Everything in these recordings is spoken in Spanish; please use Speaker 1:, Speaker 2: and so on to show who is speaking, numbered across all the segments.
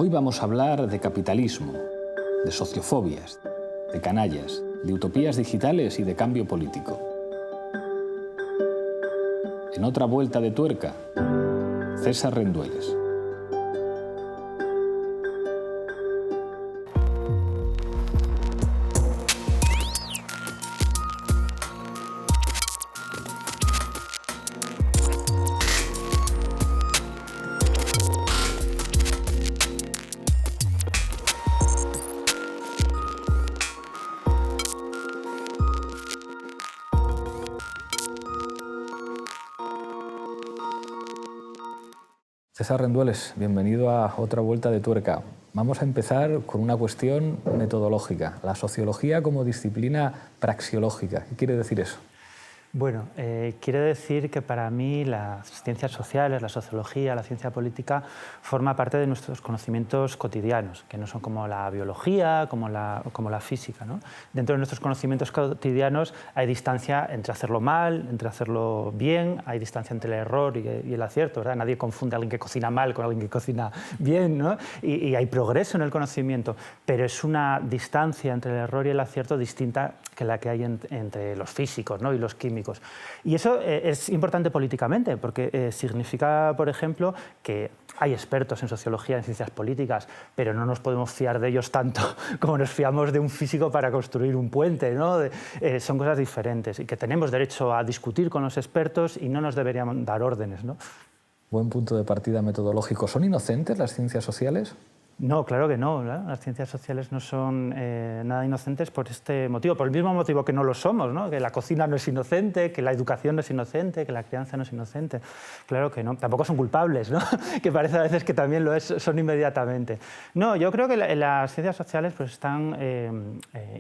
Speaker 1: Hoy vamos a hablar de capitalismo, de sociofobias, de canallas, de utopías digitales y de cambio político. En otra vuelta de tuerca, César Rendueles. César Rendueles, bienvenido a otra vuelta de tuerca. Vamos a empezar con una cuestión metodológica, la sociología como disciplina praxeológica. ¿Qué quiere decir eso?
Speaker 2: Bueno, quiere decir que para mí las ciencias sociales, la sociología, la ciencia política forma parte de nuestros conocimientos cotidianos, que no son como la biología, como la física, ¿no? Dentro de nuestros conocimientos cotidianos hay distancia entre hacerlo mal, entre hacerlo bien, hay distancia entre el error y el acierto, ¿verdad? Nadie confunde a alguien que cocina mal con alguien que cocina bien, ¿no? Y hay progreso en el conocimiento, pero es una distancia entre el error y el acierto distinta que la que hay entre los físicos, ¿no? Y los químicos. Y eso es importante políticamente, porque significa, por ejemplo, que hay expertos en sociología, en ciencias políticas, pero no nos podemos fiar de ellos tanto como nos fiamos de un físico para construir un puente, ¿no? Son cosas diferentes y que tenemos derecho a discutir con los expertos y no nos deberían dar órdenes, ¿no?
Speaker 1: Buen punto de partida metodológico. ¿Son inocentes las ciencias sociales?
Speaker 2: No, claro que no, ¿verdad? Las ciencias sociales no son nada inocentes por este motivo, por el mismo motivo que no lo somos, ¿no? Que la cocina no es inocente, que la educación no es inocente, que la crianza no es inocente. Claro que no. Tampoco son culpables, ¿no? Que parece a veces que también lo son inmediatamente. No, yo creo que las ciencias sociales pues, están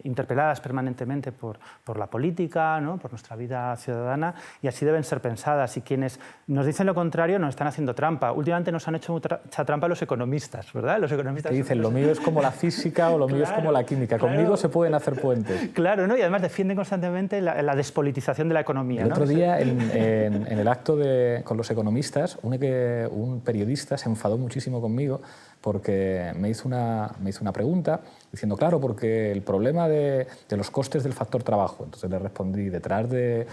Speaker 2: interpeladas permanentemente por la política, ¿no? Por nuestra vida ciudadana, y así deben ser pensadas. Y quienes nos dicen lo contrario nos están haciendo trampa. Últimamente nos han hecho mucha trampa los economistas, ¿verdad? Los economistas
Speaker 1: te dicen, lo mío es como la física o lo mío es como la química. Conmigo se pueden hacer puentes.
Speaker 2: Claro, ¿no? Y además defienden constantemente la despolitización de la economía.
Speaker 1: El otro día, en el acto con los economistas, un periodista se enfadó muchísimo conmigo porque me hizo una pregunta diciendo, claro, porque el problema de los costes del factor trabajo. Entonces le respondí, detrás de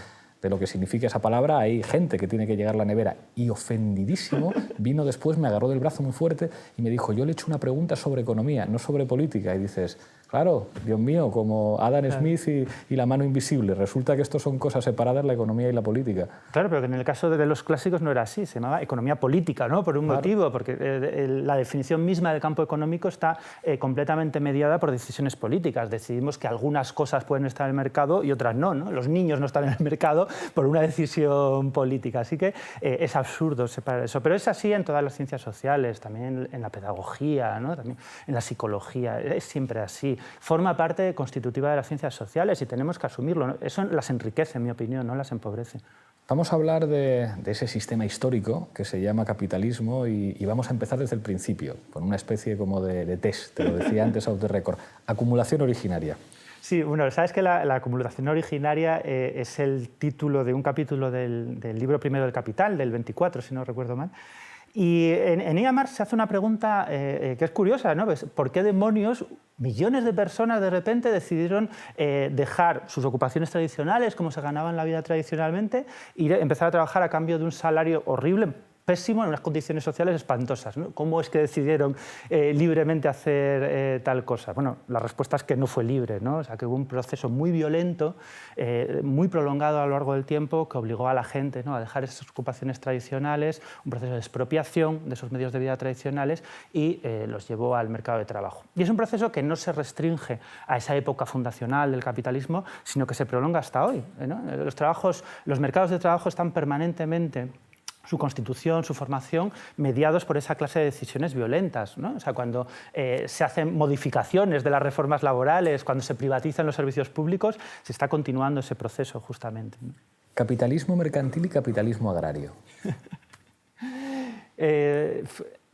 Speaker 1: lo que significa esa palabra, hay gente que tiene que llegar a la nevera. Y ofendidísimo, vino después, me agarró del brazo muy fuerte y me dijo, yo le he hecho una pregunta sobre economía, no sobre política. Y dices, claro, Dios mío, como Adam Smith y la mano invisible. Resulta que esto son cosas separadas, la economía y la política.
Speaker 2: Claro, pero que en el caso de los clásicos no era así, se llamaba economía política, ¿no? Por un motivo, porque la definición misma del campo económico está completamente mediada por decisiones políticas. Decidimos que algunas cosas pueden estar en el mercado y otras no, ¿no? Los niños no están en el mercado por una decisión política. Así que es absurdo separar eso. Pero es así en todas las ciencias sociales, también en la pedagogía, ¿no? También en la psicología, es siempre así. Forma parte constitutiva de las ciencias sociales y tenemos que asumirlo, ¿no? Eso las enriquece, en mi opinión, no las empobrece.
Speaker 1: Vamos a hablar de ese sistema histórico que se llama capitalismo y vamos a empezar desde el principio, con una especie como de test, te lo decía antes off the record. Acumulación originaria.
Speaker 2: Sí, bueno, sabes que la acumulación originaria es el título de un capítulo del libro primero del Capital, del 24, si no recuerdo mal. Y en ella Marx se hace una pregunta que es curiosa, ¿no? ¿Por qué demonios millones de personas de repente decidieron dejar sus ocupaciones tradicionales, como se ganaban la vida tradicionalmente, y empezar a trabajar a cambio de un salario horrible, pésimo, en unas condiciones sociales espantosas, ¿no? ¿Cómo es que decidieron libremente hacer tal cosa? Bueno, la respuesta es que no fue libre, ¿no? O sea, que hubo un proceso muy violento, muy prolongado a lo largo del tiempo, que obligó a la gente, ¿no? A dejar esas ocupaciones tradicionales, un proceso de expropiación de esos medios de vida tradicionales y los llevó al mercado de trabajo. Y es un proceso que no se restringe a esa época fundacional del capitalismo, sino que se prolonga hasta hoy, ¿no? Los mercados de trabajo están permanentemente, su constitución, su formación, mediados por esa clase de decisiones violentas, ¿no? O sea, cuando se hacen modificaciones de las reformas laborales, cuando se privatizan los servicios públicos, se está continuando ese proceso justamente, ¿no?
Speaker 1: Capitalismo mercantil y capitalismo agrario.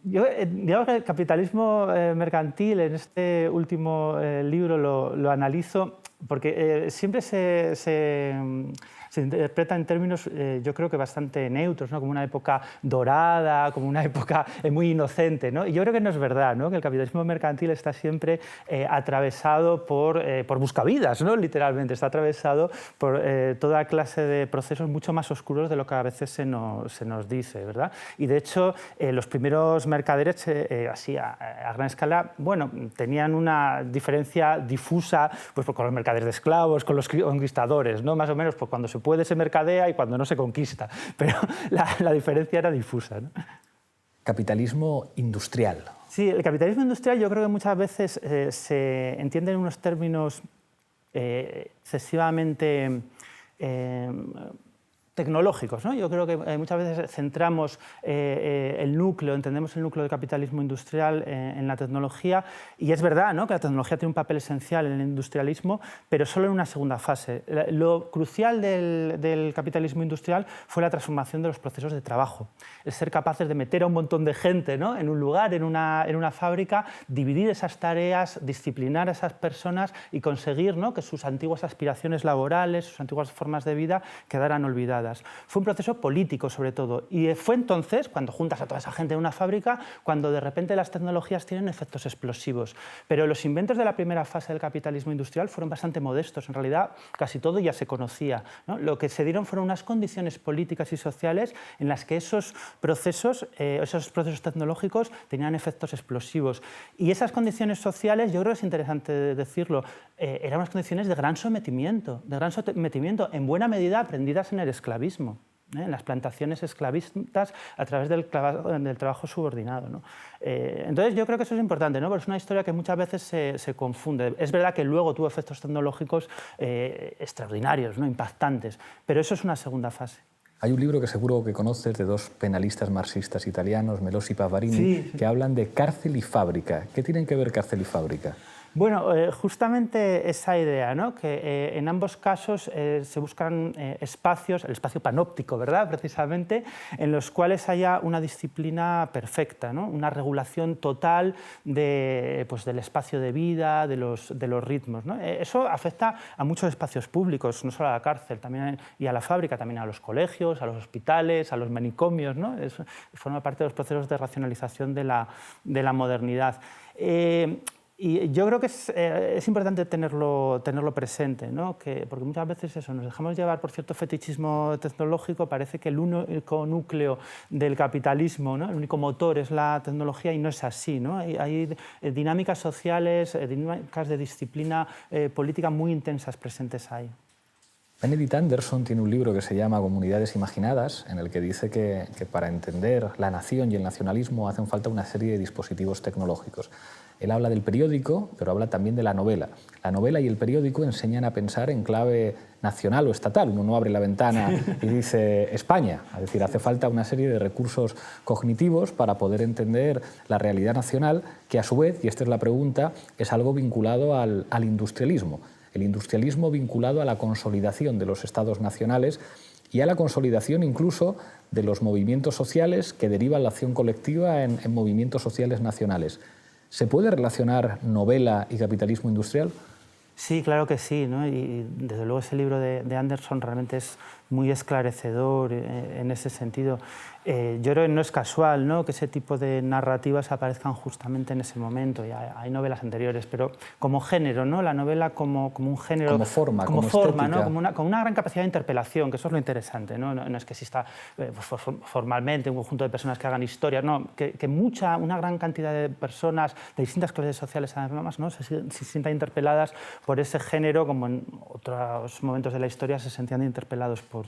Speaker 2: Yo digamos que el capitalismo mercantil, en este último libro lo analizo porque siempre se se interpreta en términos, yo creo que bastante neutros, ¿no? Como una época dorada, como una época muy inocente, ¿no? Y yo creo que no es verdad, ¿no? Que el capitalismo mercantil está siempre atravesado por buscavidas, ¿no? Literalmente, está atravesado por toda clase de procesos mucho más oscuros de lo que a veces se nos dice, ¿verdad? Y de hecho, los primeros mercaderes, así a gran escala, bueno, tenían una diferencia difusa pues, con los mercaderes de esclavos, con los conquistadores, ¿no? Más o menos, pues, cuando se puede se mercadea y cuando no se conquista, pero la diferencia era difusa, ¿no?
Speaker 1: Capitalismo industrial.
Speaker 2: Sí, el capitalismo industrial yo creo que muchas veces se entiende en unos términos excesivamente tecnológicos, ¿no? Yo creo que muchas veces centramos entendemos el núcleo del capitalismo industrial en la tecnología, y es verdad, ¿no? Que la tecnología tiene un papel esencial en el industrialismo, pero solo en una segunda fase. Lo crucial del capitalismo industrial fue la transformación de los procesos de trabajo, el ser capaces de meter a un montón de gente, ¿no? En un lugar, en una fábrica, dividir esas tareas, disciplinar a esas personas y conseguir, ¿no? Que sus antiguas aspiraciones laborales, sus antiguas formas de vida quedaran olvidadas. Fue un proceso político, sobre todo, y fue entonces, cuando juntas a toda esa gente en una fábrica, cuando de repente las tecnologías tienen efectos explosivos. Pero los inventos de la primera fase del capitalismo industrial fueron bastante modestos. En realidad, casi todo ya se conocía, ¿no? Lo que se dieron fueron unas condiciones políticas y sociales en las que esos procesos tecnológicos tenían efectos explosivos. Y esas condiciones sociales, yo creo que es interesante decirlo, eran unas condiciones de gran sometimiento, en buena medida aprendidas en el esclavismo, en las plantaciones esclavistas a través del trabajo subordinado, ¿no? Entonces yo creo que eso es importante, ¿no? Porque es una historia que muchas veces se confunde. Es verdad que luego tuvo efectos tecnológicos extraordinarios, ¿no? Impactantes, pero eso es una segunda fase.
Speaker 1: Hay un libro que seguro que conoces de dos penalistas marxistas italianos, Melosi y Pavarini,
Speaker 2: sí,
Speaker 1: que hablan de cárcel y fábrica. ¿Qué tienen que ver cárcel y fábrica?
Speaker 2: Bueno, justamente esa idea, ¿no? Que en ambos casos se buscan espacios, el espacio panóptico, ¿verdad? Precisamente, en los cuales haya una disciplina perfecta, ¿no? Una regulación total del espacio de vida, de los ritmos, ¿no? Eso afecta a muchos espacios públicos, no solo a la cárcel y a la fábrica, también a los colegios, a los hospitales, a los manicomios, ¿no? Eso forma parte de los procesos de racionalización de la modernidad. Y yo creo que es importante tenerlo presente, ¿no? Porque muchas veces nos dejamos llevar por cierto fetichismo tecnológico, parece que el único núcleo del capitalismo, ¿no? El único motor es la tecnología, y no es así, ¿no? Hay dinámicas sociales, dinámicas de disciplina política muy intensas presentes ahí.
Speaker 1: Benedict Anderson tiene un libro que se llama Comunidades Imaginadas, en el que dice que para entender la nación y el nacionalismo hacen falta una serie de dispositivos tecnológicos. Él habla del periódico, pero habla también de la novela. La novela y el periódico enseñan a pensar en clave nacional o estatal. Uno no abre la ventana y dice España. Es decir, hace falta una serie de recursos cognitivos para poder entender la realidad nacional, que a su vez, y esta es la pregunta, es algo vinculado al industrialismo. El industrialismo vinculado a la consolidación de los estados nacionales y a la consolidación incluso de los movimientos sociales que derivan la acción colectiva en movimientos sociales nacionales. ¿Se puede relacionar novela y capitalismo industrial?
Speaker 2: Sí, claro que sí, ¿no? Y desde luego ese libro de Anderson realmente es muy esclarecedor en ese sentido. Yo creo que no es casual, ¿no? Que ese tipo de narrativas aparezcan justamente en ese momento. Ya hay novelas anteriores, pero como género, ¿no? La novela como un género...
Speaker 1: Como forma,
Speaker 2: ¿no? Como una gran capacidad de interpelación, que eso es lo interesante, ¿no? No es que exista formalmente un conjunto de personas que hagan historias, no, que una gran cantidad de personas de distintas clases sociales, además, ¿no? se sientan interpeladas por ese género, como en otros momentos de la historia se sentían interpelados por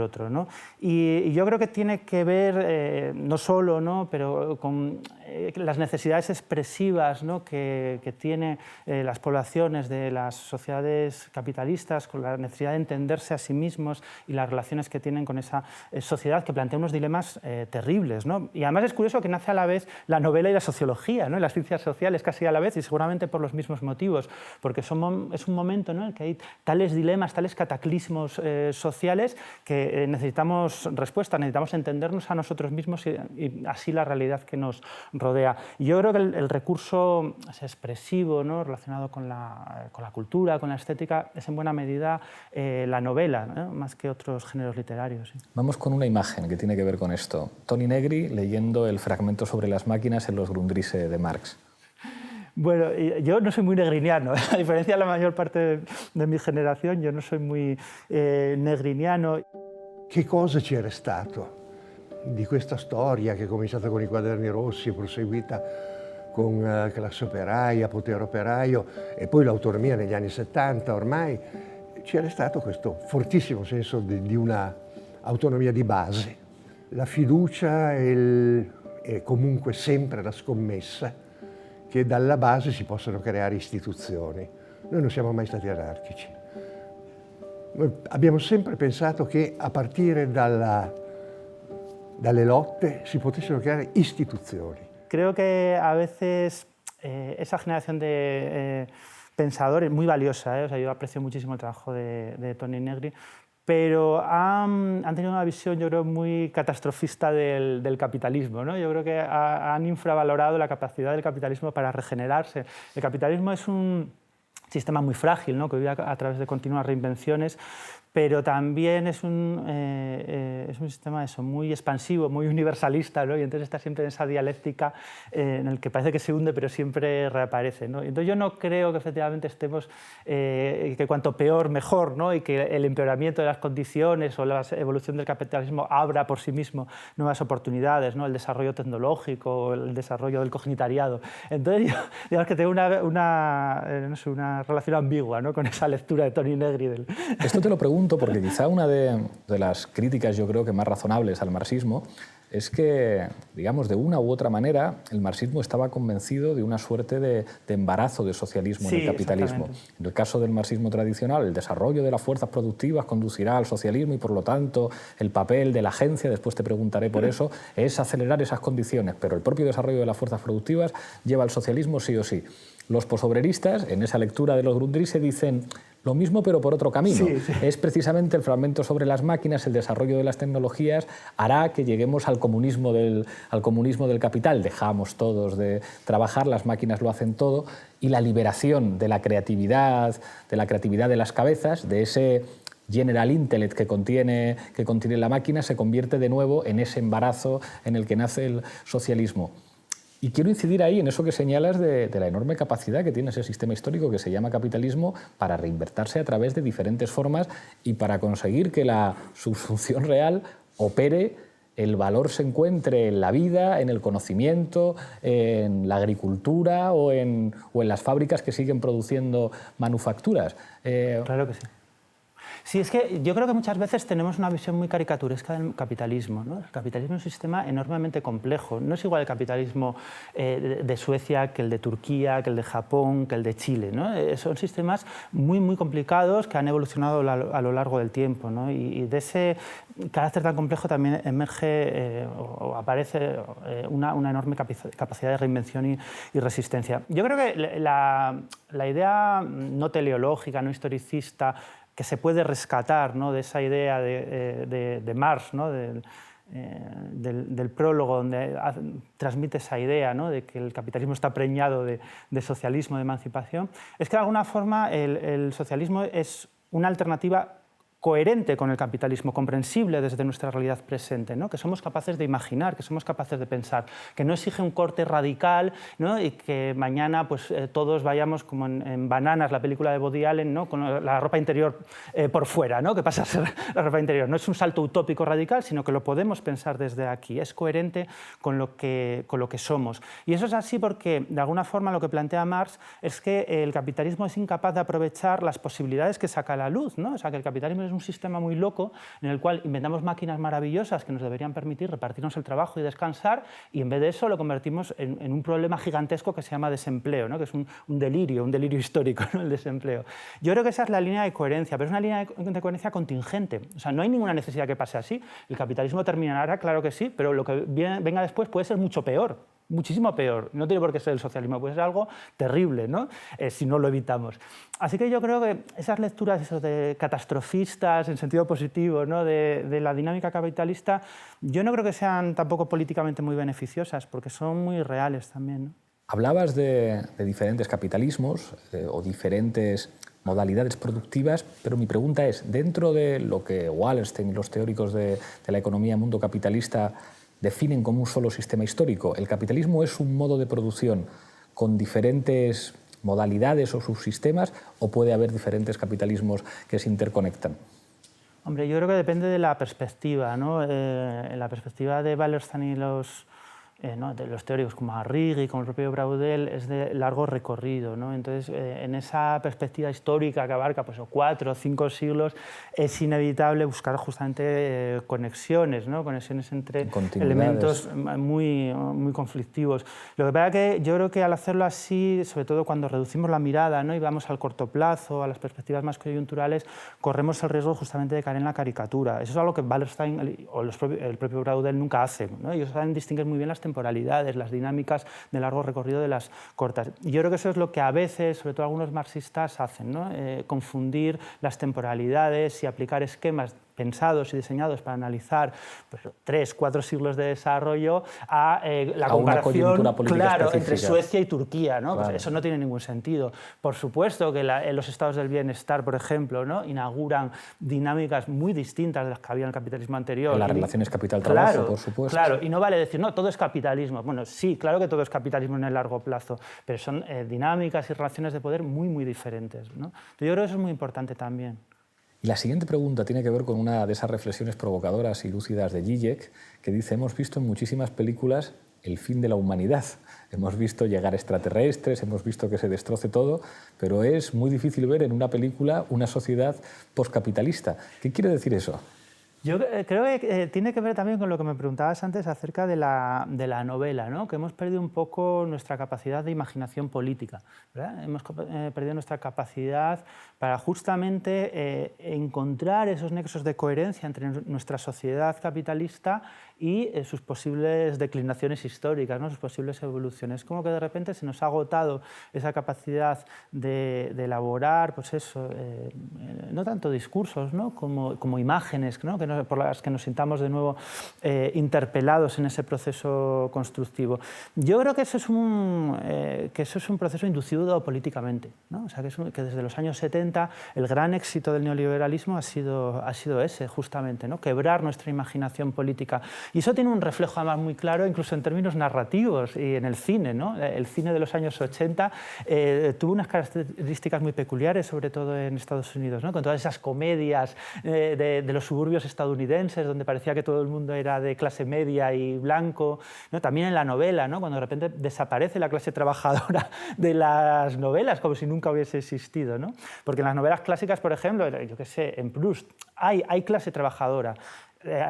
Speaker 2: otro, ¿no? Y yo creo que tiene que ver, no solo, ¿no? Pero con las necesidades expresivas, ¿no? que tienen las poblaciones de las sociedades capitalistas, con la necesidad de entenderse a sí mismos y las relaciones que tienen con esa sociedad que plantea unos dilemas terribles, ¿no? Y además es curioso que nace a la vez la novela y la sociología, ¿no? Y las ciencias sociales casi a la vez, y seguramente por los mismos motivos, porque es un momento, ¿no? en el que hay tales dilemas, tales cataclismos sociales que necesitamos respuestas, necesitamos entendernos a nosotros mismos y así la realidad que nos rodea. Y yo creo que el recurso expresivo, ¿no?, relacionado con la cultura, con la estética, es en buena medida la novela, ¿no?, más que otros géneros literarios. ¿Sí?
Speaker 1: Vamos con una imagen que tiene que ver con esto. Toni Negri leyendo el fragmento sobre las máquinas en los Grundrisse de Marx.
Speaker 2: Bueno, yo no soy muy negriniano, a diferencia de la mayor parte de mi generación, yo no soy muy negriniano.
Speaker 3: Che cosa c'era stato di questa storia che è cominciata con i Quaderni Rossi, proseguita con Classe Operaia, Potere Operaio e poi l'autonomia negli anni 70 ormai, c'era stato questo fortissimo senso di una autonomia di base. La fiducia e comunque sempre la scommessa che dalla base si possono creare istituzioni. Noi non siamo mai stati anarchici. Noi abbiamo sempre pensato che a partire dalle lotte si potessero creare istituzioni.
Speaker 2: Creo que a veces esa generación de pensadores, muy valiosa, o sea, yo aprecio muchísimo el trabajo de Toni Negri, pero han tenido una visión, yo creo, muy catastrofista del capitalismo, ¿no? Yo creo que han infravalorado la capacidad del capitalismo para regenerarse. El capitalismo es un sistema muy frágil, ¿no?, que vive a través de continuas reinvenciones, pero también es un sistema muy expansivo, muy universalista, ¿no? Y entonces está siempre en esa dialéctica en el que parece que se hunde, pero siempre reaparece, ¿no? Entonces yo no creo que efectivamente estemos, que cuanto peor, mejor, ¿no? Y que el empeoramiento de las condiciones o la evolución del capitalismo abra por sí mismo nuevas oportunidades, ¿no? El desarrollo tecnológico, el desarrollo del cognitariado. Entonces yo digamos que tengo una relación ambigua, ¿no?, con esa lectura de Toni Negri.
Speaker 1: Esto te lo pregunto porque quizá una de las críticas, yo creo que más razonables al marxismo, es que, digamos, de una u otra manera, el marxismo estaba convencido de una suerte de embarazo de socialismo en el capitalismo. En el caso del marxismo tradicional, el desarrollo de las fuerzas productivas conducirá al socialismo y, por lo tanto, el papel de la agencia, después te preguntaré por eso, es acelerar esas condiciones, pero el propio desarrollo de las fuerzas productivas lleva al socialismo sí o sí. Los posobreristas, en esa lectura de los Grundrisse, dicen lo mismo pero por otro camino.
Speaker 2: Sí, sí.
Speaker 1: Es precisamente el fragmento sobre las máquinas, el desarrollo de las tecnologías, hará que lleguemos al comunismo del capital. Dejamos todos de trabajar, las máquinas lo hacen todo, y la liberación de la creatividad de las cabezas, de ese General Intellect que contiene la máquina, se convierte de nuevo en ese embarazo en el que nace el socialismo. Y quiero incidir ahí en eso que señalas de la enorme capacidad que tiene ese sistema histórico que se llama capitalismo para reinvertirse a través de diferentes formas y para conseguir que la subsunción real opere, el valor se encuentre en la vida, en el conocimiento, en la agricultura o en las fábricas que siguen produciendo manufacturas.
Speaker 2: Claro que sí. Sí, es que yo creo que muchas veces tenemos una visión muy caricaturesca del capitalismo, ¿no? El capitalismo es un sistema enormemente complejo. No es igual el capitalismo de Suecia que el de Turquía, que el de Japón, que el de Chile, ¿no? Son sistemas muy, muy complicados que han evolucionado a lo largo del tiempo, ¿no? Y de ese carácter tan complejo también emerge o aparece una enorme capacidad de reinvención y resistencia. Yo creo que la idea no teleológica, no historicista, que se puede rescatar, ¿no?, de esa idea de Marx, ¿no?, del prólogo, donde transmite esa idea, ¿no?, de que el capitalismo está preñado de socialismo, de emancipación, es que de alguna forma el socialismo es una alternativa coherente con el capitalismo, comprensible desde nuestra realidad presente, ¿no?, que somos capaces de imaginar, que somos capaces de pensar, que no exige un corte radical, ¿no?, y que mañana pues, todos vayamos como en Bananas, la película de Woody Allen, ¿no?, con la ropa interior por fuera, ¿no?, que pasa a ser la ropa interior. No es un salto utópico radical, sino que lo podemos pensar desde aquí, es coherente con lo que somos. Y eso es así porque, de alguna forma, lo que plantea Marx es que el capitalismo es incapaz de aprovechar las posibilidades que saca a la luz, ¿no? O sea, que el capitalismo es un sistema muy loco en el cual inventamos máquinas maravillosas que nos deberían permitir repartirnos el trabajo y descansar, y en vez de eso lo convertimos en un problema gigantesco que se llama desempleo, ¿no?, que es un delirio histórico, ¿no?, el desempleo. Yo creo que esa es la línea de coherencia, pero es una línea de coherencia contingente. O sea, no hay ninguna necesidad que pase así. El capitalismo terminará, claro que sí, pero lo que venga después puede ser mucho peor. muchísimo peor. No tiene por qué ser el socialismo, puede ser algo terrible, ¿no? Si no lo evitamos. Así que yo creo que esas lecturas eso de catastrofistas, en sentido positivo, ¿no? de la dinámica capitalista, yo no creo que sean tampoco políticamente muy beneficiosas, porque son muy reales también, ¿no?
Speaker 1: Hablabas de diferentes capitalismos o diferentes modalidades productivas, pero mi pregunta es, dentro de lo que Wallerstein y los teóricos de la economía mundo capitalista definen como un solo sistema histórico, ¿el capitalismo es un modo de producción con diferentes modalidades o subsistemas o puede haber diferentes capitalismos que se interconectan?
Speaker 2: Hombre, yo creo que depende de la perspectiva, ¿no? La perspectiva de Wallerstein y ¿no? de los teóricos como Arrighi, como el propio Braudel, es de largo recorrido, ¿no? Entonces, en esa perspectiva histórica que abarca pues, 4 o 5 siglos, es inevitable buscar justamente conexiones, ¿no? Conexiones entre elementos muy conflictivos. Lo que pasa es que yo creo que al hacerlo así, sobre todo cuando reducimos la mirada, ¿no? y vamos al corto plazo, a las perspectivas más coyunturales, corremos el riesgo justamente de caer en la caricatura. Eso es algo que Wallerstein o el propio Braudel nunca hacen, ¿no? Ellos saben distinguir muy bien las temporalidades, las dinámicas de largo recorrido de las cortas. Y yo creo que eso es lo que a veces, sobre todo algunos marxistas, hacen, ¿no? Confundir las temporalidades y aplicar esquemas pensados y diseñados para analizar pues, 3 o 4 siglos de desarrollo a la comparación entre Suecia y Turquía, ¿no? Pues eso no tiene ningún sentido. Por supuesto que los estados del bienestar, por ejemplo, ¿no? inauguran dinámicas muy distintas de las que había en el capitalismo anterior.
Speaker 1: En las relaciones capital-trabajo, por supuesto.
Speaker 2: Claro, y no vale decir, no, todo es capitalismo. Bueno, sí, claro que todo es capitalismo en el largo plazo, pero son dinámicas y relaciones de poder muy diferentes, ¿no? Entonces, yo creo que eso es muy importante también.
Speaker 1: Y la siguiente pregunta tiene que ver con una de esas reflexiones provocadoras y lúcidas de Zizek, que dice, hemos visto en muchísimas películas el fin de la humanidad. Hemos visto llegar extraterrestres, hemos visto que se destroce todo, pero es muy difícil ver en una película una sociedad postcapitalista. ¿Qué quiere decir eso?
Speaker 2: Yo creo que tiene que ver también con lo que me preguntabas antes acerca de la novela, ¿no? Que hemos perdido un poco nuestra capacidad de imaginación política, ¿verdad? Hemos perdido nuestra capacidad para justamente encontrar esos nexos de coherencia entre nuestra sociedad capitalista y sus posibles declinaciones históricas, ¿no? Sus posibles evoluciones. Como que de repente se nos ha agotado esa capacidad de elaborar, pues eso, no tanto discursos, ¿no? como imágenes, ¿no? Por las que nos sintamos de nuevo interpelados en ese proceso constructivo. Yo creo que eso es un proceso inducido políticamente, ¿no? O sea, que desde los años 70 el gran éxito del neoliberalismo ha sido ese, justamente, ¿no? Quebrar nuestra imaginación política. Y eso tiene un reflejo además muy claro, incluso en términos narrativos y en el cine, ¿no? El cine de los años 80 tuvo unas características muy peculiares, sobre todo en Estados Unidos, ¿no? Con todas esas comedias de los suburbios estadounidenses, donde parecía que todo el mundo era de clase media y blanco, ¿no? También en la novela, ¿no? Cuando de repente desaparece la clase trabajadora de las novelas, como si nunca hubiese existido, ¿no? Porque en las novelas clásicas, por ejemplo, yo qué sé, en Proust, hay clase trabajadora.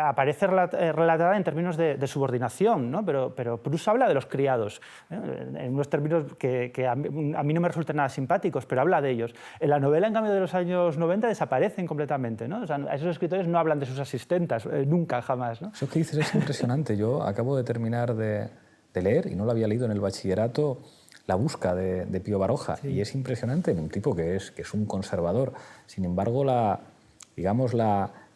Speaker 2: Aparece relatada en términos de subordinación, ¿no? pero Proust habla de los criados, en unos términos que a mí no me resultan nada simpáticos, pero habla de ellos. En la novela, en cambio, de los años 90 desaparecen completamente, ¿no? O sea, esos escritores no hablan de sus asistentas, nunca, jamás, ¿no?
Speaker 1: Eso que dices es impresionante. Yo acabo de terminar de leer, y no lo había leído en el bachillerato, La busca de Pío Baroja, sí. Y es impresionante, un tipo que es un conservador. Sin embargo, la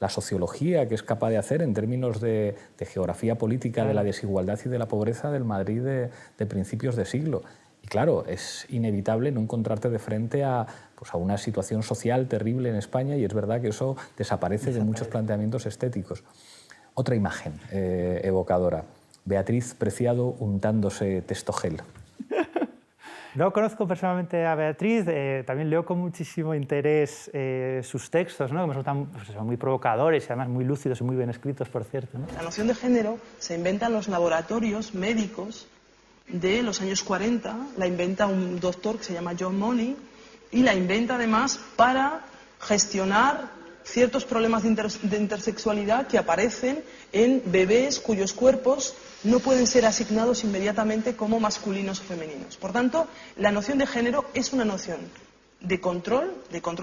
Speaker 1: sociología que es capaz de hacer en términos de geografía política, de la desigualdad y de la pobreza del Madrid de principios de siglo. Y claro, es inevitable no encontrarte de frente a una situación social terrible en España, y es verdad que eso desaparece de muchos planteamientos estéticos. Otra imagen evocadora, Beatriz Preciado untándose testogel.
Speaker 2: No conozco personalmente a Beatriz, también leo con muchísimo interés sus textos, ¿no? Que me resultan son muy provocadores y además muy lúcidos y muy bien escritos, por cierto, ¿no?
Speaker 4: La noción de género se inventa en los laboratorios médicos de los años 40, la inventa un doctor que se llama John Money y la inventa además para gestionar ciertos problemas de intersexualidad que aparecen en bebés cuyos cuerpos no pueden ser asignados inmediatamente como masculinos o femeninos. Por tanto, la noción de género es una noción de control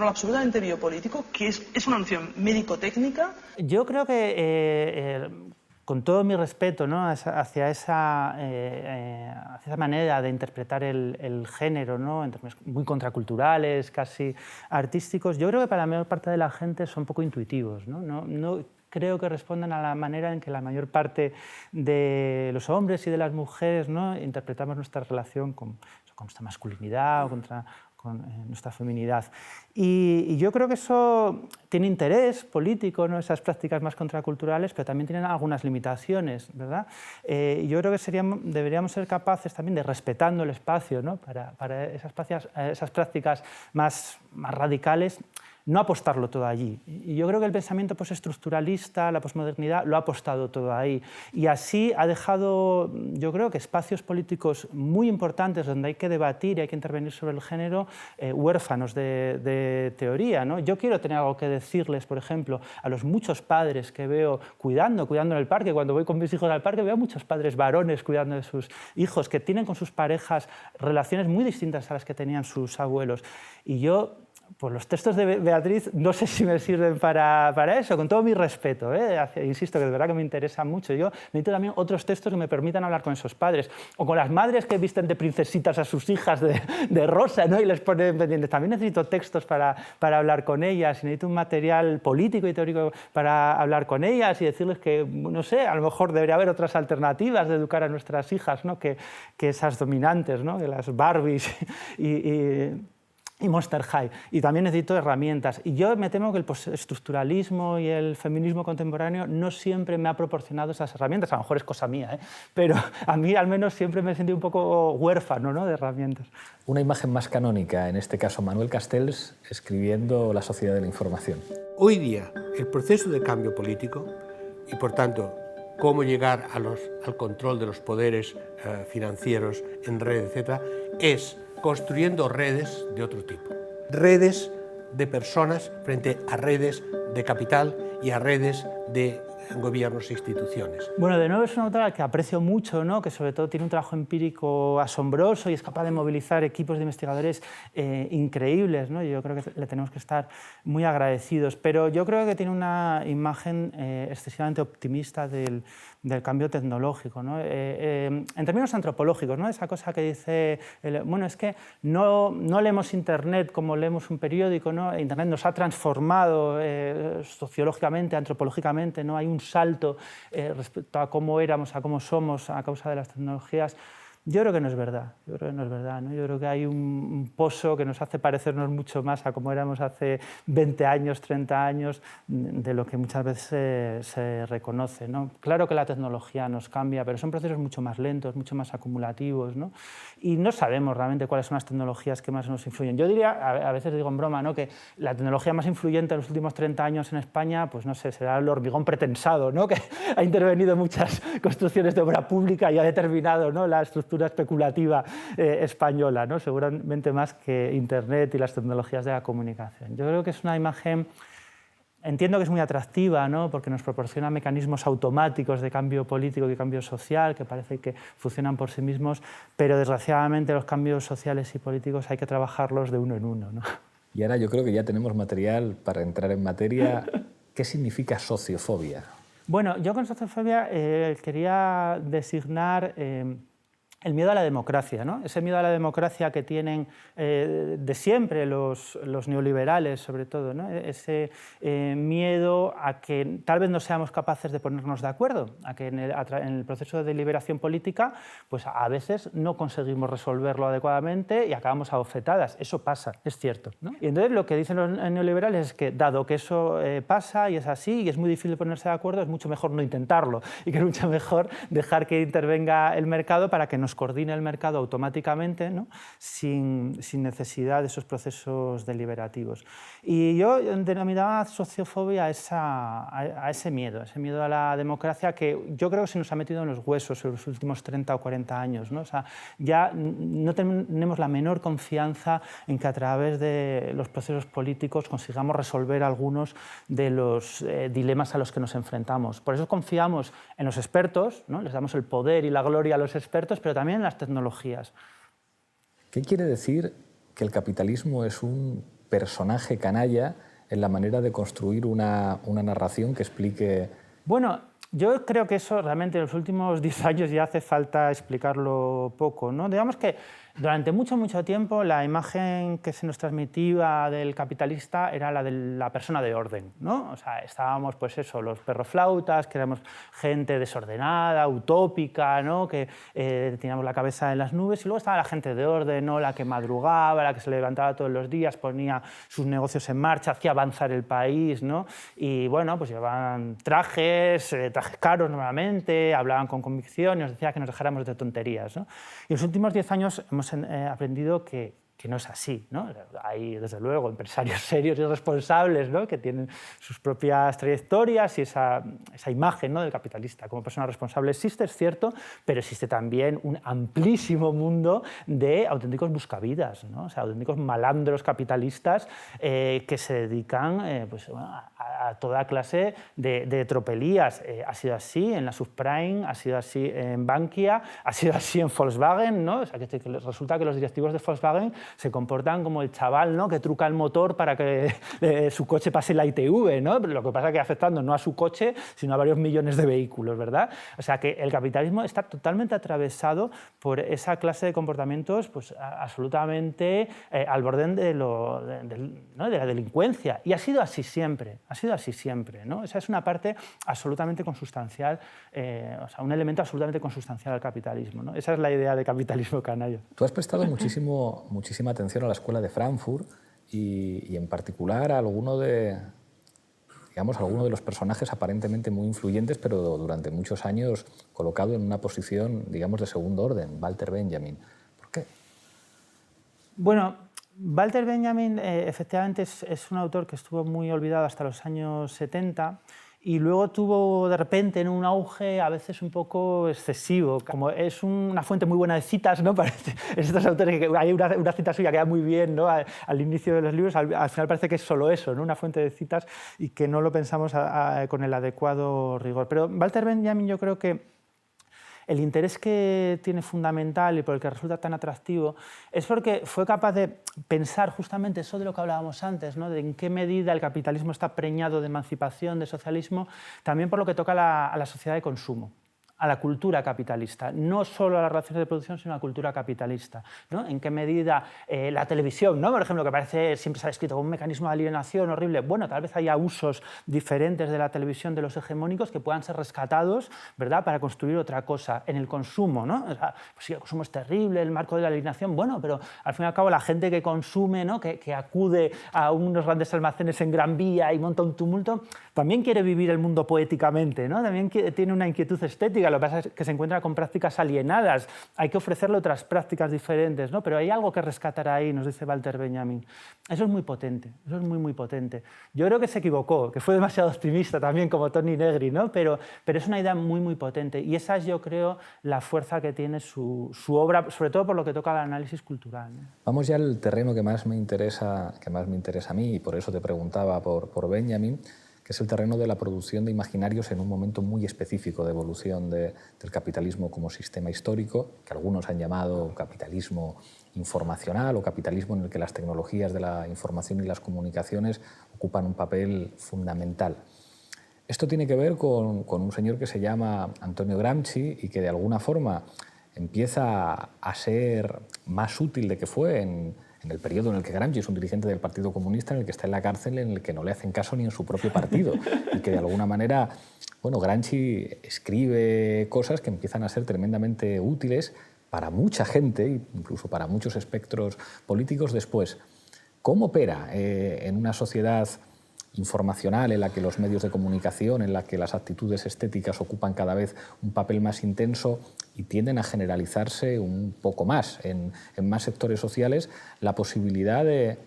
Speaker 4: absolutamente biopolítico, que es una noción médico-técnica.
Speaker 2: Yo creo que con todo mi respeto, ¿no?, hacia esa manera de interpretar el género, ¿no?, en términos muy contraculturales, casi artísticos, yo creo que para la mayor parte de la gente son poco intuitivos, ¿no? No creo que respondan a la manera en que la mayor parte de los hombres y de las mujeres, ¿no?, interpretamos nuestra relación con nuestra masculinidad o con nuestra feminidad. Y yo creo que eso tiene interés político, ¿no?, esas prácticas más contraculturales, pero también tienen algunas limitaciones, ¿verdad? Yo creo que deberíamos ser capaces también de, respetando el espacio, ¿no?, para esas prácticas más radicales, no apostarlo todo allí. Y yo creo que el pensamiento postestructuralista, la posmodernidad, lo ha apostado todo ahí. Y así ha dejado, yo creo que espacios políticos muy importantes donde hay que debatir y hay que intervenir sobre el género, huérfanos de teoría, ¿no? Yo quiero tener algo que decirles, por ejemplo, a los muchos padres que veo cuidando en el parque. Cuando voy con mis hijos al parque veo a muchos padres varones cuidando de sus hijos, que tienen con sus parejas relaciones muy distintas a las que tenían sus abuelos. Y yo, pues los textos de Beatriz no sé si me sirven para eso, con todo mi respeto, insisto que de verdad que me interesa mucho. Yo necesito también otros textos que me permitan hablar con esos padres, o con las madres que visten de princesitas a sus hijas de rosa, ¿no?, y les ponen pendientes. También necesito textos para hablar con ellas, y necesito un material político y teórico para hablar con ellas y decirles que, no sé, a lo mejor debería haber otras alternativas de educar a nuestras hijas, ¿no?, que esas dominantes, ¿no?, que las Barbies y Monster High. Y también necesito herramientas. Y yo me temo que el postestructuralismo y el feminismo contemporáneo no siempre me ha proporcionado esas herramientas. A lo mejor es cosa mía, pero a mí al menos siempre me he sentido un poco huérfano, ¿no?, de herramientas.
Speaker 1: Una imagen más canónica, en este caso Manuel Castells, escribiendo La sociedad de la información.
Speaker 5: Hoy día, el proceso de cambio político y, por tanto, cómo llegar al control de los poderes financieros en red, etc., es construyendo redes de otro tipo. Redes de personas frente a redes de capital y a redes de gobiernos e instituciones.
Speaker 2: Bueno, de nuevo es una autora que aprecio mucho, ¿no?, que sobre todo tiene un trabajo empírico asombroso y es capaz de movilizar equipos de investigadores increíbles, ¿no? Yo creo que le tenemos que estar muy agradecidos, pero yo creo que tiene una imagen excesivamente optimista del cambio tecnológico, ¿no? En términos antropológicos, ¿no?, esa cosa que dice, bueno, es que no leemos Internet como leemos un periódico, ¿no? Internet nos ha transformado sociológicamente, antropológicamente, ¿no? Hay un salto respecto a cómo éramos, a cómo somos a causa de las tecnologías. Yo creo que no es verdad, ¿no? Yo creo que hay un pozo que nos hace parecernos mucho más a cómo éramos hace 20 años, 30 años, de lo que muchas veces se reconoce, ¿no? Claro que la tecnología nos cambia, pero son procesos mucho más lentos, mucho más acumulativos, ¿no? Y no sabemos realmente cuáles son las tecnologías que más nos influyen. Yo diría, a veces digo en broma, ¿no?, que la tecnología más influyente en los últimos 30 años en España, pues no sé, será el hormigón pretensado, ¿no?, que ha intervenido en muchas construcciones de obra pública y ha determinado, ¿no?, la estructura especulativa española, ¿no?, seguramente más que Internet y las tecnologías de la comunicación. Yo creo que es una imagen, entiendo que es muy atractiva, ¿no?, porque nos proporciona mecanismos automáticos de cambio político y cambio social que parece que funcionan por sí mismos, pero desgraciadamente los cambios sociales y políticos hay que trabajarlos de uno en uno, ¿no?
Speaker 1: Y ahora yo creo que ya tenemos material para entrar en materia. ¿Qué significa sociofobia?
Speaker 2: Bueno, yo con sociofobia quería designar el miedo a la democracia, ¿no? Ese miedo a la democracia que tienen de siempre los neoliberales, sobre todo, ¿no? Ese miedo a que tal vez no seamos capaces de ponernos de acuerdo, a que en el proceso de deliberación política pues a veces no conseguimos resolverlo adecuadamente y acabamos a bofetadas. Eso pasa, es cierto, ¿no? Y entonces lo que dicen los neoliberales es que, dado que eso pasa y es así y es muy difícil ponerse de acuerdo, es mucho mejor no intentarlo y que es mucho mejor dejar que intervenga el mercado para que nos coordine el mercado automáticamente, ¿no?, sin necesidad de esos procesos deliberativos. Y yo denominaba sociofobia a ese miedo a la democracia que yo creo que se nos ha metido en los huesos en los últimos 30 o 40 años, ¿no? O sea, ya no tenemos la menor confianza en que a través de los procesos políticos consigamos resolver algunos de los dilemas a los que nos enfrentamos. Por eso confiamos en los expertos, ¿no?, les damos el poder y la gloria a los expertos, pero también en las tecnologías.
Speaker 1: ¿Qué quiere decir que el capitalismo es un personaje canalla en la manera de construir una narración que explique?
Speaker 2: Bueno, Yo creo que eso realmente en los últimos 10 años ya hace falta explicarlo poco, ¿no? Digamos que durante mucho tiempo la imagen que se nos transmitía del capitalista era la de la persona de orden, ¿no? O sea, estábamos, pues eso, los perroflautas, que éramos gente desordenada, utópica, ¿no? Que teníamos la cabeza en las nubes, y luego estaba la gente de orden, ¿no? La que madrugaba, la que se levantaba todos los días, ponía sus negocios en marcha, hacía avanzar el país, ¿no? Y bueno, pues llevaban trajes caros normalmente, hablaban con convicción y nos decía que nos dejáramos de tonterías, ¿no? Y en los últimos 10 años hemos aprendido que no es así, ¿no? Hay, desde luego, empresarios serios y responsables, ¿no? Que tienen sus propias trayectorias y esa imagen, ¿no? Del capitalista como persona responsable existe, es cierto, pero existe también un amplísimo mundo de auténticos buscavidas, ¿no? O sea, auténticos malandros capitalistas que se dedican pues, a toda clase de tropelías. Ha sido así en la subprime, ha sido así en Bankia, ha sido así en Volkswagen, ¿no? O sea, que resulta que los directivos de Volkswagen se comportan como el chaval, ¿no? Que truca el motor para que su coche pase la ITV, ¿no? Lo que pasa es que afectando no a su coche, sino a varios millones de vehículos, ¿verdad? O sea que el capitalismo está totalmente atravesado por esa clase de comportamientos pues, absolutamente al borde ¿no? de la delincuencia. Y ha sido así siempre, ¿no? Esa es una parte absolutamente consustancial, o sea, un elemento absolutamente consustancial al capitalismo, ¿no? Esa es la idea de capitalismo canalla.
Speaker 1: Tú has prestado muchísima atención a la Escuela de Frankfurt y en particular a alguno de los personajes aparentemente muy influyentes, pero durante muchos años colocado en una posición, digamos, de segundo orden, Walter Benjamin. ¿Por qué?
Speaker 2: Bueno, Walter Benjamin efectivamente es un autor que estuvo muy olvidado hasta los años 70 y luego tuvo de repente en un auge a veces un poco excesivo. Como es una fuente muy buena de citas, ¿no? Parece, estos autores, que hay una cita suya que da muy bien, ¿no? Al inicio de los libros, al final parece que es solo eso, ¿no? Una fuente de citas y que no lo pensamos con el adecuado rigor. Pero Walter Benjamin, yo creo que el interés que tiene fundamental y por el que resulta tan atractivo es porque fue capaz de pensar justamente eso de lo que hablábamos antes, ¿no? De en qué medida el capitalismo está preñado de emancipación, de socialismo, también por lo que toca a la sociedad de consumo, a la cultura capitalista, no solo a las relaciones de producción, sino a la cultura capitalista, ¿no? En qué medida la televisión, ¿no? Por ejemplo, que parece siempre se ha descrito como un mecanismo de alienación horrible, bueno, tal vez haya usos diferentes de la televisión de los hegemónicos que puedan ser rescatados, ¿verdad?, para construir otra cosa. En el consumo, ¿no? O sea, pues sí, el consumo es terrible, el marco de la alienación, bueno, pero al fin y al cabo la gente que consume, ¿no? que acude a unos grandes almacenes en Gran Vía y monta un tumulto, también quiere vivir el mundo poéticamente, ¿no? También tiene una inquietud estética. Lo que pasa es que se encuentra con prácticas alienadas. Hay que ofrecerle otras prácticas diferentes, ¿no? Pero hay algo que rescatar ahí, nos dice Walter Benjamin. Eso es muy potente, eso es muy potente. Yo creo que se equivocó, que fue demasiado optimista también, como Tony Negri, ¿no? Pero es una idea muy potente. Y esa es, yo creo, la fuerza que tiene su obra, sobre todo por lo que toca al análisis cultural, ¿no?
Speaker 1: Vamos ya al terreno que más me interesa a mí, y por eso te preguntaba por Benjamin, que es el terreno de la producción de imaginarios en un momento muy específico de evolución del capitalismo como sistema histórico, que algunos han llamado capitalismo informacional o capitalismo en el que las tecnologías de la información y las comunicaciones ocupan un papel fundamental. Esto tiene que ver con un señor que se llama Antonio Gramsci y que de alguna forma empieza a ser más útil de que fue en el periodo en el que Gramsci es un dirigente del Partido Comunista, en el que está en la cárcel, en el que no le hacen caso ni en su propio partido, y que de alguna manera, bueno, Gramsci escribe cosas que empiezan a ser tremendamente útiles para mucha gente, incluso para muchos espectros políticos después. ¿Cómo opera en una sociedad informacional en la que los medios de comunicación, en la que las actitudes estéticas ocupan cada vez un papel más intenso y tienden a generalizarse un poco más en más sectores sociales, la posibilidad de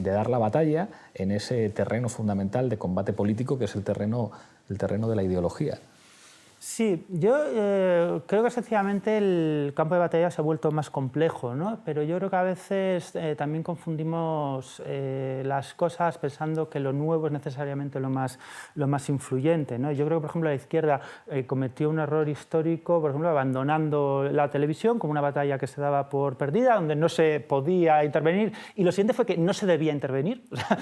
Speaker 1: dar la batalla en ese terreno fundamental de combate político que es el terreno de la ideología?
Speaker 2: Sí, yo creo que sencillamente el campo de batalla se ha vuelto más complejo, ¿no? Pero yo creo que a veces también confundimos las cosas pensando que lo nuevo es necesariamente lo más influyente, ¿no? Yo creo que, por ejemplo, la izquierda cometió un error histórico, por ejemplo, abandonando la televisión como una batalla que se daba por perdida, donde no se podía intervenir, y lo siguiente fue que no se debía intervenir. O sea,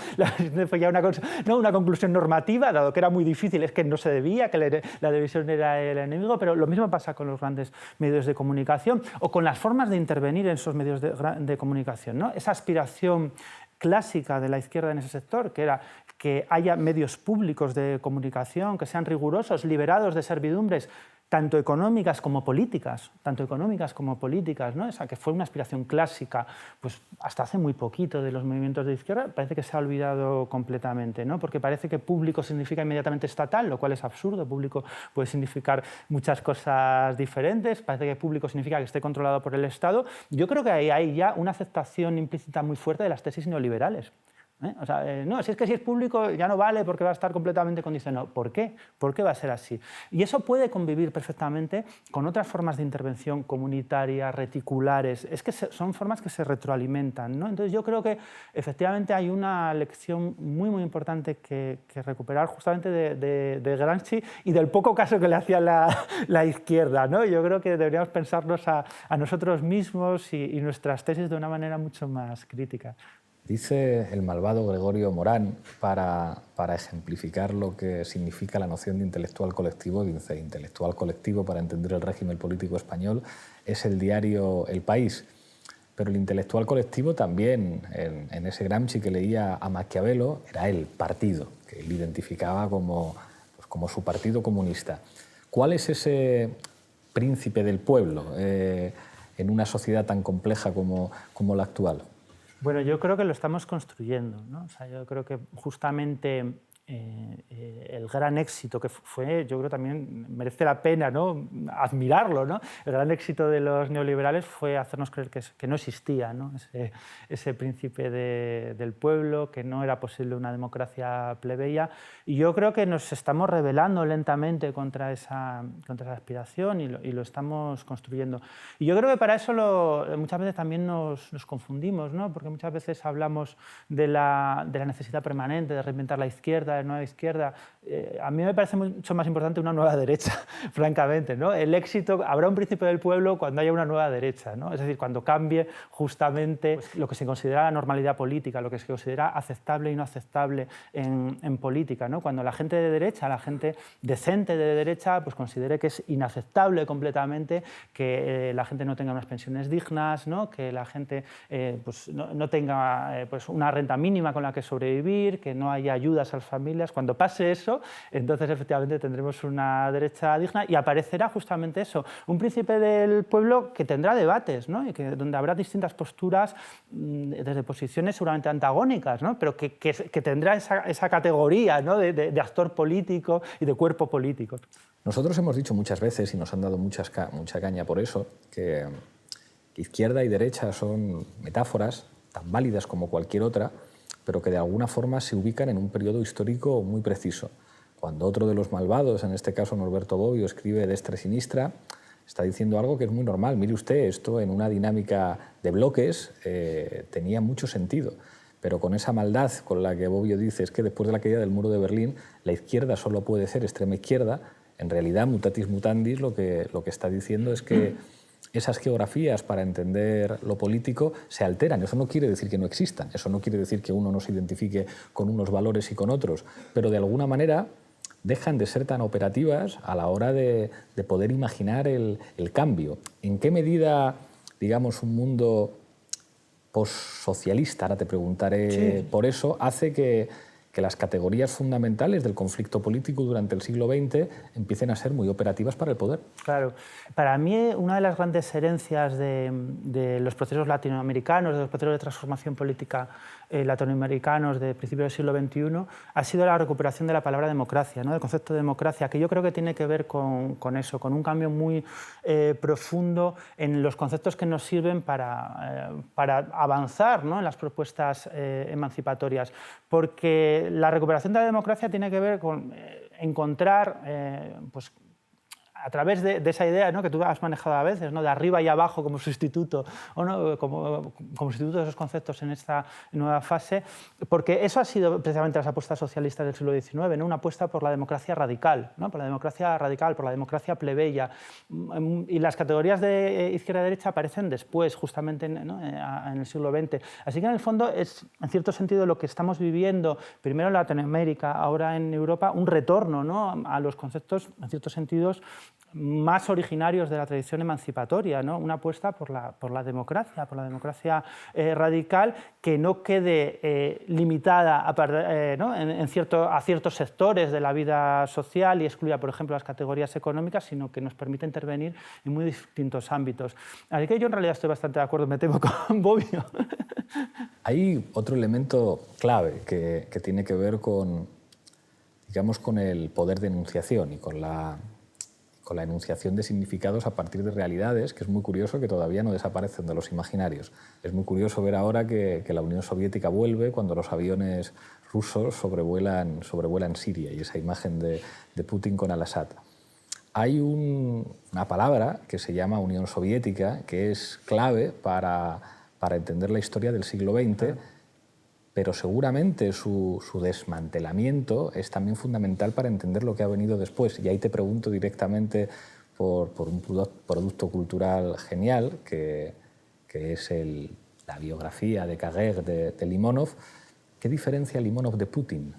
Speaker 2: fue ya una conclusión normativa, dado que era muy difícil, es que no se debía, que la televisión era el enemigo, pero lo mismo pasa con los grandes medios de comunicación o con las formas de intervenir en esos medios de comunicación, ¿no? Esa aspiración clásica de la izquierda en ese sector, que era que haya medios públicos de comunicación que sean rigurosos, liberados de servidumbres, tanto económicas como políticas, ¿no? Esa que fue una aspiración clásica, pues hasta hace muy poquito de los movimientos de izquierda, parece que se ha olvidado completamente, ¿no? Porque parece que público significa inmediatamente estatal, lo cual es absurdo. Público puede significar muchas cosas diferentes, parece que público significa que esté controlado por el Estado. Yo creo que hay ya una aceptación implícita muy fuerte de las tesis neoliberales. O sea, no, si es público ya no vale porque va a estar completamente condicionado. ¿Por qué? ¿Por qué va a ser así? Y eso puede convivir perfectamente con otras formas de intervención comunitaria, reticulares. Es que son formas que se retroalimentan, ¿no? Entonces yo creo que efectivamente hay una lección muy, muy importante que recuperar justamente de Gramsci y del poco caso que le hacía la izquierda, ¿no? Yo creo que deberíamos pensarnos a nosotros mismos y nuestras tesis de una manera mucho más crítica.
Speaker 1: Dice el malvado Gregorio Morán, para ejemplificar lo que significa la noción de intelectual colectivo, dice: intelectual colectivo, para entender el régimen político español, es el diario El País. Pero el intelectual colectivo también, en ese Gramsci que leía a Maquiavelo, era el partido, que él identificaba como su partido comunista. ¿Cuál es ese príncipe del pueblo en una sociedad tan compleja como la actual?
Speaker 2: Bueno, yo creo que lo estamos construyendo, ¿no? O sea, yo creo que justamente el gran éxito que fue, yo creo también merece la pena, ¿no?, admirarlo, ¿no? El gran éxito de los neoliberales fue hacernos creer que no existía, ¿no?, ese príncipe del pueblo, que no era posible una democracia plebeya. Y yo creo que nos estamos rebelando lentamente contra esa aspiración y lo estamos construyendo. Y yo creo que para eso muchas veces también nos confundimos, ¿no? Porque muchas veces hablamos de la necesidad permanente de reinventar la izquierda, de nueva izquierda. A mí me parece mucho más importante una nueva derecha, francamente, ¿no? El éxito, habrá un príncipe del pueblo cuando haya una nueva derecha, ¿no? Es decir, cuando cambie justamente pues, lo que se considera la normalidad política, lo que se considera aceptable y no aceptable en política, ¿no? Cuando la gente de derecha, la gente decente de derecha, pues considere que es inaceptable completamente que la gente no tenga unas pensiones dignas, ¿no? Que la gente pues, no tenga pues, una renta mínima con la que sobrevivir, que no haya ayudas a las familias. Cuando pase eso, entonces efectivamente tendremos una derecha digna y aparecerá justamente eso, un príncipe del pueblo que tendrá debates, ¿no? Y donde habrá distintas posturas desde posiciones seguramente antagónicas, ¿no? Pero que tendrá esa categoría, ¿no?, de actor político y de cuerpo político.
Speaker 1: Nosotros hemos dicho muchas veces, y nos han dado mucha caña por eso, que izquierda y derecha son metáforas tan válidas como cualquier otra, pero que de alguna forma se ubican en un periodo histórico muy preciso. Cuando otro de los malvados, en este caso Norberto Bobbio, escribe Destra y Sinistra, está diciendo algo que es muy normal. Mire usted, esto en una dinámica de bloques tenía mucho sentido, pero con esa maldad con la que Bobbio dice es que después de la caída del muro de Berlín la izquierda solo puede ser extrema izquierda, en realidad, mutatis mutandis, lo que está diciendo es que esas geografías para entender lo político se alteran. Eso no quiere decir que no existan, eso no quiere decir que uno no se identifique con unos valores y con otros, pero de alguna manera dejan de ser tan operativas a la hora de poder imaginar el cambio. ¿En qué medida, digamos, un mundo postsocialista, ahora te preguntaré por eso, hace que las categorías fundamentales del conflicto político durante el siglo XX empiecen a ser muy operativas para el poder?
Speaker 2: Claro. Para mí, una de las grandes herencias de los procesos latinoamericanos, de los procesos de transformación política latinoamericanos de principios del siglo XXI, ha sido la recuperación de la palabra democracia, ¿no?, del concepto de democracia, que yo creo que tiene que ver con eso, con un cambio muy profundo en los conceptos que nos sirven para avanzar, ¿no?, en las propuestas emancipatorias. Porque la recuperación de la democracia tiene que ver con encontrar pues, a través de esa idea, ¿no?, que tú has manejado a veces, ¿no?, de arriba y abajo como sustituto, o no, como sustituto de esos conceptos en esta nueva fase, porque eso ha sido precisamente las apuestas socialistas del siglo XIX, ¿no?, una apuesta por la democracia radical, ¿no?, por la democracia radical, por la democracia plebeya, y las categorías de izquierda-derecha aparecen después, justamente, ¿no?, en el siglo XX. Así que en el fondo es, en cierto sentido, lo que estamos viviendo, primero en Latinoamérica, ahora en Europa, un retorno, ¿no?, a los conceptos, en ciertos sentidos, más originarios de la tradición emancipatoria, ¿no?, una apuesta por la democracia radical, que no quede limitada ¿no?, a ciertos sectores de la vida social y excluya, por ejemplo, las categorías económicas, sino que nos permite intervenir en muy distintos ámbitos. Así que yo en realidad estoy bastante de acuerdo, me temo, con Bobbio.
Speaker 1: Hay otro elemento clave que tiene que ver con, digamos, con el poder de enunciación y con la enunciación de significados a partir de realidades, que es muy curioso que todavía no desaparecen de los imaginarios. Es muy curioso ver ahora que la Unión Soviética vuelve cuando los aviones rusos sobrevuelan Siria, y esa imagen de Putin con al-Assad. Hay una palabra que se llama Unión Soviética, que es clave para entender la historia del siglo XX, pero seguramente su desmantelamiento es también fundamental para entender lo que ha venido después. Y ahí te pregunto directamente por un producto cultural genial, que es la biografía de Kager de Limonov. ¿Qué diferencia Limonov de Putin?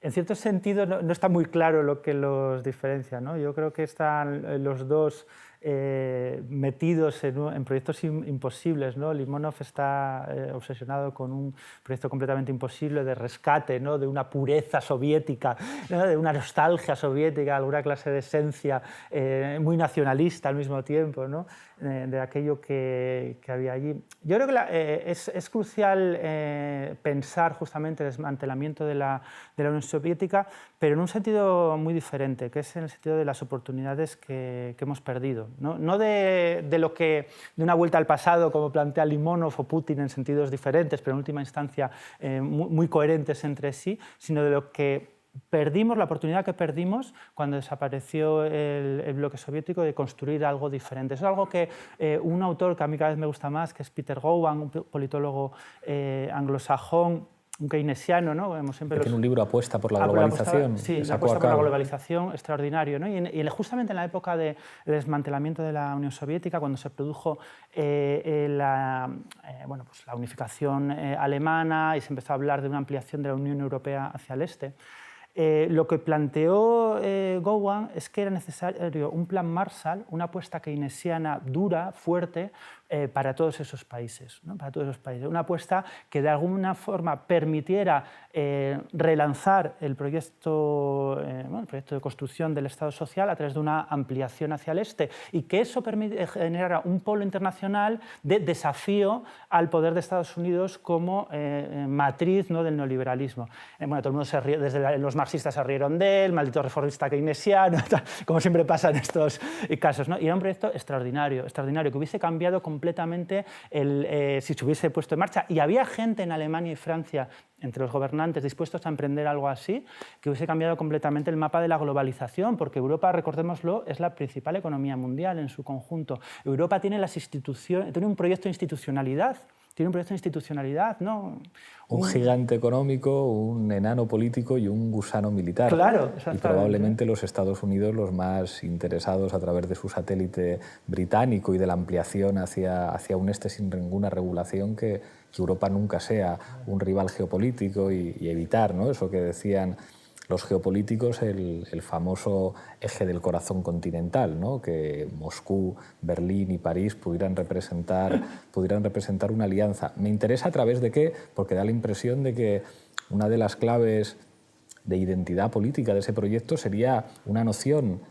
Speaker 2: En cierto sentido no está muy claro lo que los diferencia, ¿no? Yo creo que están los dos metidos en proyectos imposibles, ¿no? Limonov está obsesionado con un proyecto completamente imposible de rescate, ¿no?, de una pureza soviética, ¿no?, de una nostalgia soviética, alguna clase de esencia muy nacionalista al mismo tiempo, ¿no?, de aquello que había allí. Yo creo que es crucial pensar justamente el desmantelamiento de la Unión Soviética, pero en un sentido muy diferente, que es en el sentido de las oportunidades que hemos perdido. No de una vuelta al pasado, como plantea Limonov o Putin, en sentidos diferentes, pero en última instancia muy coherentes entre sí, sino de lo que perdimos, la oportunidad que perdimos cuando desapareció el bloque soviético de construir algo diferente. Eso es algo que un autor que a mí cada vez me gusta más, que es Peter Gowan, un politólogo anglosajón, un keynesiano, ¿no? Como siempre
Speaker 1: tiene un libro Apuesta por la globalización.
Speaker 2: Sí, Apuesta por la globalización, extraordinario, ¿no? Y justamente en la época del desmantelamiento de la Unión Soviética, cuando se produjo la unificación alemana y se empezó a hablar de una ampliación de la Unión Europea hacia el este, lo que planteó Gowan es que era necesario un plan Marshall, una apuesta keynesiana dura, fuerte, para todos esos países, ¿no? Para todos esos países. Una apuesta que de alguna forma permitiera relanzar el proyecto de construcción del Estado social a través de una ampliación hacia el este, y que eso generara un polo internacional de desafío al poder de Estados Unidos como matriz, ¿no?, del neoliberalismo. Bueno, todo el mundo se ríe, desde los marxistas se rieron de él, maldito reformista keynesiano, como siempre pasa en estos casos, ¿no? Y era un proyecto extraordinario, que hubiese cambiado completamente si se hubiese puesto en marcha. Y había gente en Alemania y Francia, entre los gobernantes, dispuestos a emprender algo así, que hubiese cambiado completamente el mapa de la globalización, porque Europa, recordémoslo, es la principal economía mundial en su conjunto. Europa tiene tiene un proyecto de institucionalidad. ¿No?
Speaker 1: Un gigante económico, un enano político y un gusano militar.
Speaker 2: Claro,
Speaker 1: y probablemente los Estados Unidos los más interesados a través de su satélite británico y de la ampliación hacia un este sin ninguna regulación, que Europa nunca sea un rival geopolítico y evitar, ¿no?, eso que decían los geopolíticos, el famoso eje del corazón continental, ¿no?, que Moscú, Berlín y París pudieran representar una alianza. Me interesa a través de qué, porque da la impresión de que una de las claves de identidad política de ese proyecto sería una noción,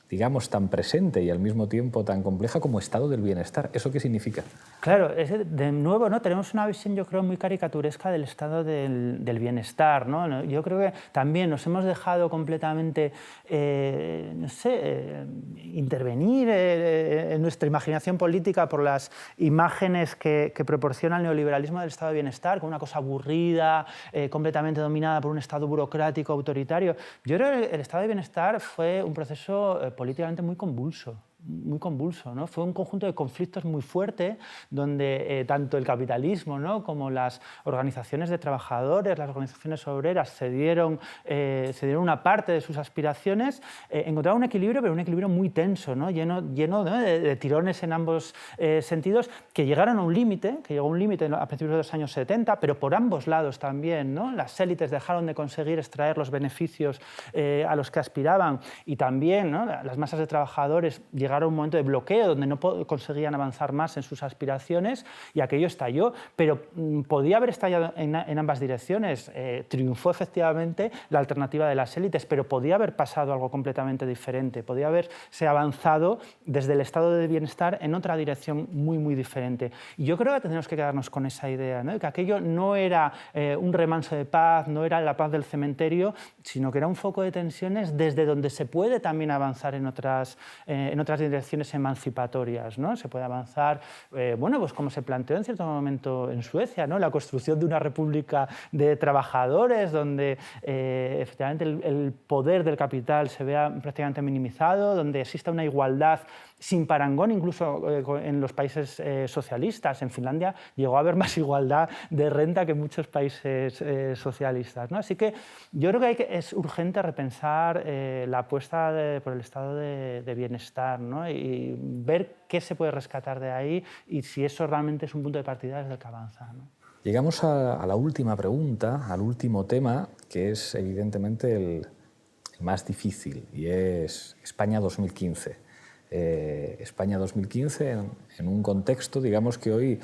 Speaker 1: digamos, tan presente y al mismo tiempo tan compleja como estado del bienestar. ¿Eso qué significa?
Speaker 2: Claro, de nuevo, ¿no?, tenemos una visión, yo creo, muy caricaturesca del estado del bienestar, ¿no? Yo creo que también nos hemos dejado completamente, intervenir en nuestra imaginación política por las imágenes que proporciona el neoliberalismo del estado de bienestar, con una cosa aburrida, completamente dominada por un estado burocrático, autoritario. Yo creo que el estado de bienestar fue un proceso políticamente muy convulso, ¿no? Fue un conjunto de conflictos muy fuerte donde tanto el capitalismo, ¿no?, como las organizaciones de trabajadores, las organizaciones obreras cedieron una parte de sus aspiraciones, encontraron un equilibrio, pero un equilibrio muy tenso, ¿no?, lleno ¿no?, de tirones en ambos sentidos, que llegaron a un límite, que llegó a un límite a principios de los años 70, pero por ambos lados también, ¿no? Las élites dejaron de conseguir extraer los beneficios a los que aspiraban, y también, ¿no?, las masas de trabajadores llegaron a un momento de bloqueo donde no conseguían avanzar más en sus aspiraciones, y aquello estalló, pero podía haber estallado en ambas direcciones. Triunfó efectivamente la alternativa de las élites, pero podía haber pasado algo completamente diferente, podía haberse avanzado desde el estado de bienestar en otra dirección muy, muy diferente. Y yo creo que tenemos que quedarnos con esa idea, ¿no?, de que aquello no era un remanso de paz, no era la paz del cementerio, sino que era un foco de tensiones desde donde se puede también avanzar en otras direcciones emancipatorias, ¿no? Se puede avanzar, bueno, pues como se planteó en cierto momento en Suecia, ¿no?, la construcción de una república de trabajadores donde efectivamente el poder del capital se vea prácticamente minimizado, donde exista una igualdad sin parangón, incluso en los países socialistas. En Finlandia llegó a haber más igualdad de renta que en muchos países socialistas, ¿no? Así que yo creo que es urgente repensar la apuesta por el estado de bienestar, ¿no?, y ver qué se puede rescatar de ahí y si eso realmente es un punto de partida desde el que avanzar, ¿no?
Speaker 1: Llegamos a la última pregunta, al último tema, que es evidentemente el más difícil, y es España 2015. España 2015 en un contexto, digamos, que hoy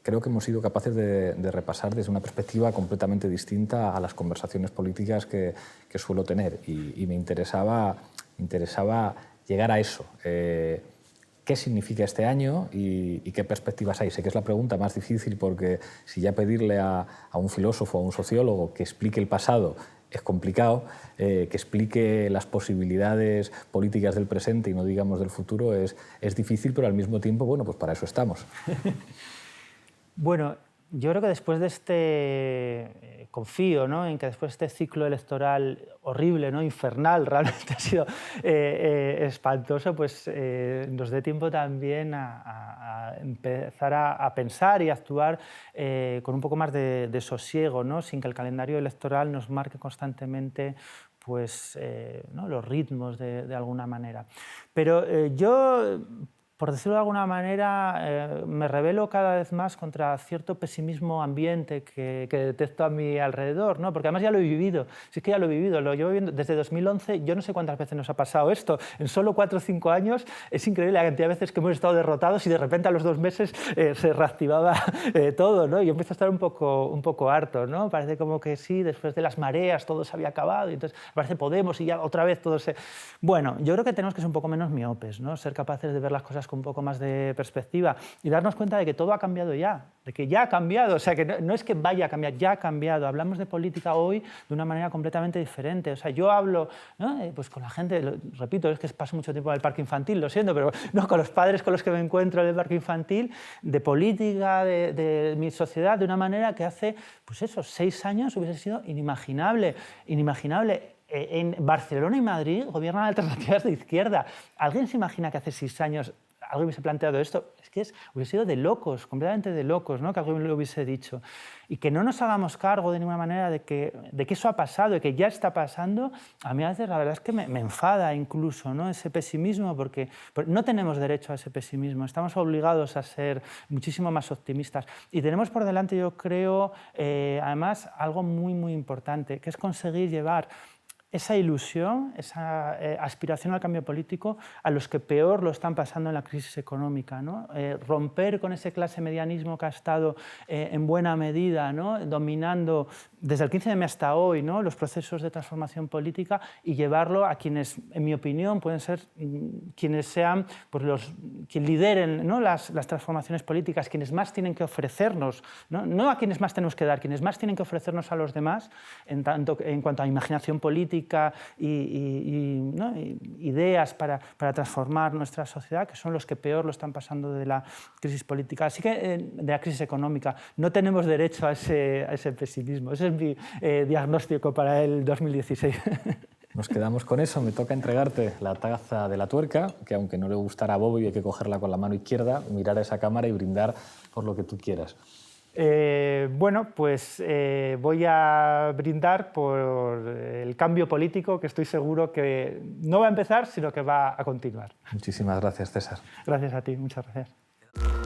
Speaker 1: creo que hemos sido capaces de repasar desde una perspectiva completamente distinta a las conversaciones políticas que suelo tener, y me interesaba llegar a eso. ¿Qué significa este año y qué perspectivas hay? Sé que es la pregunta más difícil, porque si ya pedirle a un filósofo, a un sociólogo que explique el pasado es complicado, que explique las posibilidades políticas del presente y no digamos del futuro es difícil, pero al mismo tiempo, bueno, pues para eso estamos.
Speaker 2: Bueno, yo creo que después de este, confío, ¿no?, en que después de este ciclo electoral horrible, ¿no?, infernal, realmente ha sido espantoso, pues nos dé tiempo también a empezar a pensar y a actuar con un poco más de sosiego, ¿no?, sin que el calendario electoral nos marque constantemente pues, ¿no?, los ritmos de alguna manera. Pero yo, por decirlo de alguna manera, me rebelo cada vez más contra cierto pesimismo ambiente que detecto a mi alrededor, ¿no? Porque además ya lo he vivido, sí que ya lo he vivido, lo llevo viviendo desde 2011, yo no sé cuántas veces nos ha pasado esto, en solo 4 o 5 años es increíble la cantidad de veces que hemos estado derrotados y de repente a los 2 meses se reactivaba todo, ¿no? Y yo empiezo a estar un poco harto, ¿no? Parece como que sí, después de las mareas todo se había acabado y entonces aparece Podemos y ya otra vez todo se... Bueno, yo creo que tenemos que ser un poco menos miopes, ¿no? Ser capaces de ver las cosas con un poco más de perspectiva y darnos cuenta de que todo ha cambiado ya, de que ya ha cambiado, o sea, que no es que vaya a cambiar, ya ha cambiado. Hablamos de política hoy de una manera completamente diferente. O sea, yo hablo, ¿no?, pues con la gente, repito, es que paso mucho tiempo en el parque infantil, lo siento, pero no, con los padres con los que me encuentro en el parque infantil, de política, de mi sociedad, de una manera que hace, pues eso, 6 años hubiese sido inimaginable. En Barcelona y Madrid gobiernan alternativas de izquierda. ¿Alguien se imagina que hace 6 años alguien hubiese planteado esto? Es que hubiese sido de locos, completamente de locos, ¿no?, que alguien lo hubiese dicho. Y que no nos hagamos cargo de ninguna manera de que eso ha pasado, de que ya está pasando, a mí a veces la verdad es que me enfada incluso, ¿no?, ese pesimismo, porque no tenemos derecho a ese pesimismo, estamos obligados a ser muchísimo más optimistas. Y tenemos por delante, yo creo, además, algo muy, muy importante, que es conseguir llevar esa ilusión, esa aspiración al cambio político a los que peor lo están pasando en la crisis económica, ¿no? Romper con ese clase medianismo que ha estado en buena medida, ¿no?, dominando desde el 15M hasta hoy, ¿no?, los procesos de transformación política, y llevarlo a quienes, en mi opinión, pueden ser quienes sean pues, quienes lideren, ¿no?, las transformaciones políticas, quienes más tienen que ofrecernos, no a quienes más tenemos que dar, quienes más tienen que ofrecernos a los demás en cuanto a imaginación política, política ¿no? ideas para transformar nuestra sociedad, que son los que peor lo están pasando de la crisis política. Así que de la crisis económica. No tenemos derecho a ese pesimismo. Ese es mi diagnóstico para el 2016.
Speaker 1: Nos quedamos con eso. Me toca entregarte la taza de la tuerca, que aunque no le gustara a Bobby, hay que cogerla con la mano izquierda, mirar a esa cámara y brindar por lo que tú quieras.
Speaker 2: Bueno, pues voy a brindar por el cambio político que estoy seguro que no va a empezar, sino que va a continuar.
Speaker 1: Muchísimas gracias, César.
Speaker 2: Gracias a ti, muchas gracias.